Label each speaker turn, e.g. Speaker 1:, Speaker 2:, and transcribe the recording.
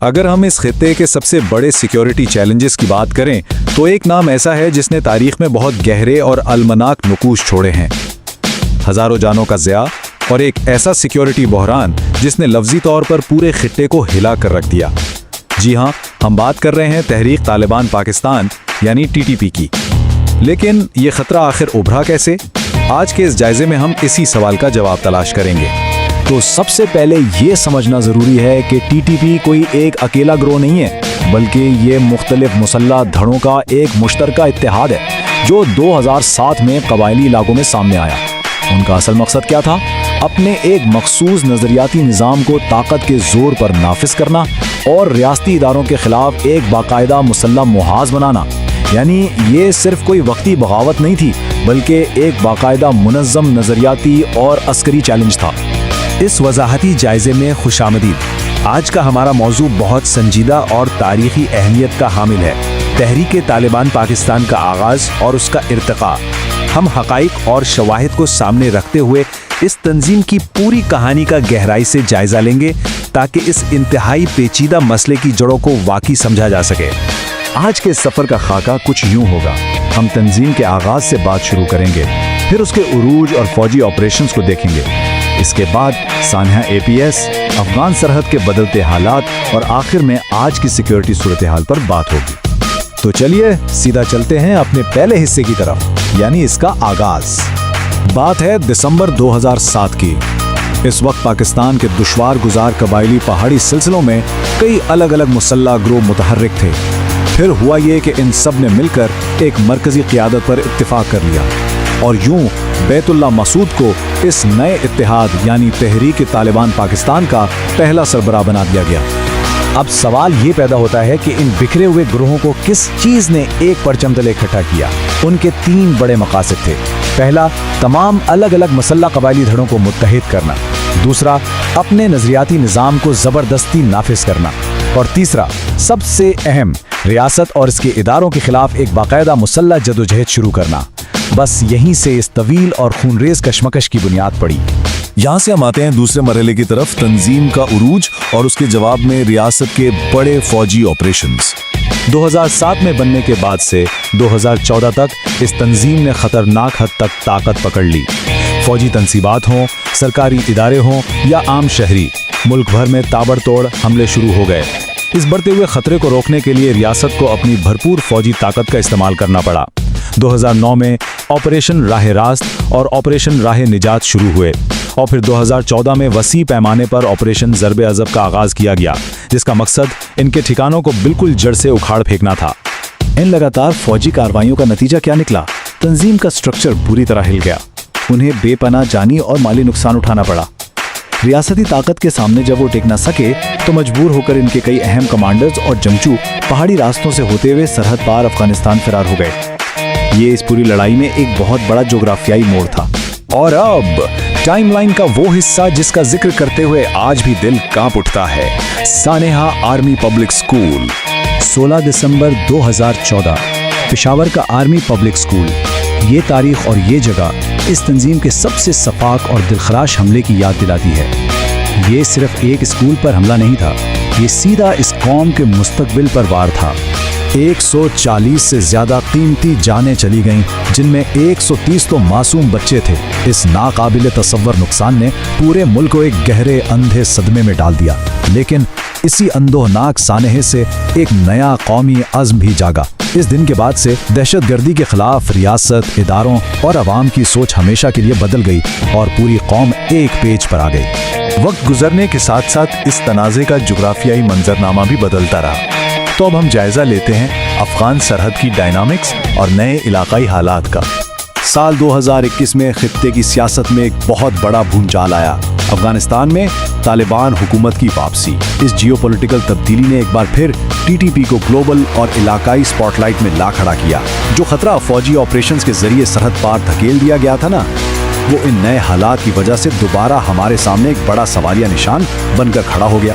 Speaker 1: اگر ہم اس خطے کے سب سے بڑے سیکیورٹی چیلنجز کی بات کریں تو ایک نام ایسا ہے جس نے تاریخ میں بہت گہرے اور المناک نقوش چھوڑے ہیں۔ ہزاروں جانوں کا ضیاع اور ایک ایسا سیکیورٹی بحران جس نے لفظی طور پر پورے خطے کو ہلا کر رکھ دیا۔ جی ہاں، ہم بات کر رہے ہیں تحریک طالبان پاکستان یعنی TTP کی۔ لیکن یہ خطرہ آخر ابھرا کیسے؟ آج کے اس جائزے میں ہم اسی سوال کا جواب تلاش کریں گے۔
Speaker 2: تو سب سے پہلے یہ سمجھنا ضروری ہے کہ TTP کوئی ایک اکیلا گروہ نہیں ہے، بلکہ یہ مختلف مسلح دھڑوں کا ایک مشترکہ اتحاد ہے جو 2007 میں قبائلی علاقوں میں سامنے آیا۔ ان کا اصل مقصد کیا تھا؟ اپنے ایک مخصوص نظریاتی نظام کو طاقت کے زور پر نافذ کرنا اور ریاستی اداروں کے خلاف ایک باقاعدہ مسلح محاذ بنانا۔ یعنی یہ صرف کوئی وقتی بغاوت نہیں تھی، بلکہ ایک باقاعدہ منظم نظریاتی اور عسکری چیلنج تھا۔
Speaker 3: اس وضاحتی جائزے میں خوش آمدید۔ آج کا ہمارا موضوع بہت سنجیدہ اور تاریخی اہمیت کا حامل ہے، تحریک طالبان پاکستان کا آغاز اور اس کا ارتقاء۔ ہم حقائق اور شواہد کو سامنے رکھتے ہوئے اس تنظیم کی پوری کہانی کا گہرائی سے جائزہ لیں گے تاکہ اس انتہائی پیچیدہ مسئلے کی جڑوں کو واقعی سمجھا جا سکے۔
Speaker 2: آج کے سفر کا خاکہ کچھ یوں ہوگا۔ ہم تنظیم کے آغاز سے بات شروع کریں گے، پھر اس کے عروج اور فوجی آپریشنز کو دیکھیں گے۔ اس کے بعد سانحہ APS، افغان سرحد کے بدلتے حالات اور آخر میں آج کی سیکیورٹی صورتحال پر بات ہوگی۔
Speaker 1: تو چلیے سیدھا چلتے ہیں اپنے پہلے حصے کی طرف، یعنی اس کا آغاز۔ بات ہے دسمبر 2007 کی۔ اس وقت پاکستان کے دشوار گزار قبائلی پہاڑی سلسلوں میں کئی الگ الگ مسلح گروہ متحرک تھے۔ پھر ہوا یہ کہ ان سب نے مل کر ایک مرکزی قیادت پر اتفاق کر لیا اور یوں بیت اللہ مسعود کو اس نئے اتحاد یعنی تحریک طالبان پاکستان کا پہلا سربراہ بنا دیا گیا۔
Speaker 2: اب سوال یہ پیدا ہوتا ہے کہ ان بکھرے ہوئے گروہوں کو کس چیز نے ایک پرچم تلے اکٹھا کیا؟ ان کے 3 بڑے مقاصد تھے۔ پہلا، تمام الگ الگ مسلح قبائلی دھڑوں کو متحد کرنا۔ دوسرا، اپنے نظریاتی نظام کو زبردستی نافذ کرنا۔ اور تیسرا، سب سے اہم، ریاست اور اس کے اداروں کے خلاف ایک باقاعدہ مسلح جدوجہد شروع کرنا۔ بس یہیں سے اس طویل اور خونریز کشمکش کی بنیاد پڑی۔
Speaker 4: یہاں سے ہم آتے ہیں دوسرے مرحلے کی طرف، تنظیم کا عروج اور اس کے جواب میں ریاست کے بڑے فوجی آپریشنز۔
Speaker 1: 2007 میں بننے کے بعد سے 2014 تک اس تنظیم نے خطرناک حد تک طاقت پکڑ لی۔ فوجی تنصیبات ہوں، سرکاری ادارے ہوں یا عام شہری، ملک بھر میں تابڑ توڑ حملے شروع ہو گئے۔ اس بڑھتے ہوئے خطرے کو روکنے کے لیے ریاست کو اپنی بھرپور فوجی طاقت کا استعمال کرنا پڑا۔ 2009 میں آپریشن راہ راست اور آپریشن راہ نجات شروع ہوئے اور پھر 2014 میں وسیع پیمانے پر آپریشن ضرب عضب کا آغاز کیا گیا، جس کا مقصد ان کے ٹھکانوں کو بالکل جڑ سے اکھاڑ پھینکنا تھا۔
Speaker 2: ان لگاتار فوجی کارروائیوں کا نتیجہ کیا نکلا؟ تنظیم کا سٹرکچر پوری طرح ہل گیا۔ انہیں بے پناہ جانی اور مالی نقصان اٹھانا پڑا۔ ریاستی طاقت کے سامنے جب وہ ٹک نہ سکے تو مجبور ہو کر ان کے کئی اہم کمانڈرز اور جنگجو پہاڑی راستوں سے ہوتے ہوئے سرحد پار افغانستان فرار ہو گئے۔ یہ اس پوری لڑائی میں ایک بہت بڑا جغرافیائی موڑ تھا۔
Speaker 1: اور اب ٹائم لائن کا وہ حصہ جس کا ذکر کرتے ہوئے آج بھی دل کانپ اٹھتا ہے، سانحہ آرمی پبلک اسکول۔
Speaker 2: 16 دسمبر 2014، پشاور کا آرمی پبلک اسکول۔ یہ تاریخ اور یہ جگہ اس تنظیم کے سب سے سفاک اور دلخراش حملے کی یاد دلاتی ہے۔ یہ صرف ایک اسکول پر حملہ نہیں تھا، یہ سیدھا اس قوم کے مستقبل پر وار تھا۔
Speaker 1: 140 سے زیادہ قیمتی جانیں چلی گئیں، جن میں 130 تو معصوم بچے تھے۔ اس ناقابل تصور نقصان نے پورے ملک کو ایک گہرے اندھے صدمے میں ڈال دیا، لیکن اسی اندوہناک سانحے سے ایک نیا قومی عزم بھی جاگا۔ اس دن کے بعد سے دہشت گردی کے خلاف ریاست، اداروں اور عوام کی سوچ ہمیشہ کے لیے بدل گئی اور پوری قوم ایک پیج پر آ گئی۔
Speaker 4: وقت گزرنے کے ساتھ ساتھ اس تنازع کا جغرافیائی منظرنامہ بھی بدلتا رہا۔ تو اب ہم جائزہ لیتے ہیں افغان سرحد کی ڈائنامکس اور نئے علاقائی حالات کا۔
Speaker 1: سال 2021 میں خطے کی سیاست میں ایک بہت بڑا بھونچال آیا۔ افغانستان میں طالبان حکومت کی واپسی۔ اس جیو پولیٹیکل تبدیلی نے ایک بار پھر TTP کو گلوبل اور علاقائی سپاٹ لائٹ میں لا کھڑا کیا۔ جو خطرہ فوجی آپریشنز کے ذریعے سرحد پار دھکیل دیا گیا تھا نا، وہ ان نئے حالات کی وجہ سے دوبارہ ہمارے سامنے ایک بڑا سوالیہ نشان بن کر کھڑا ہو گیا۔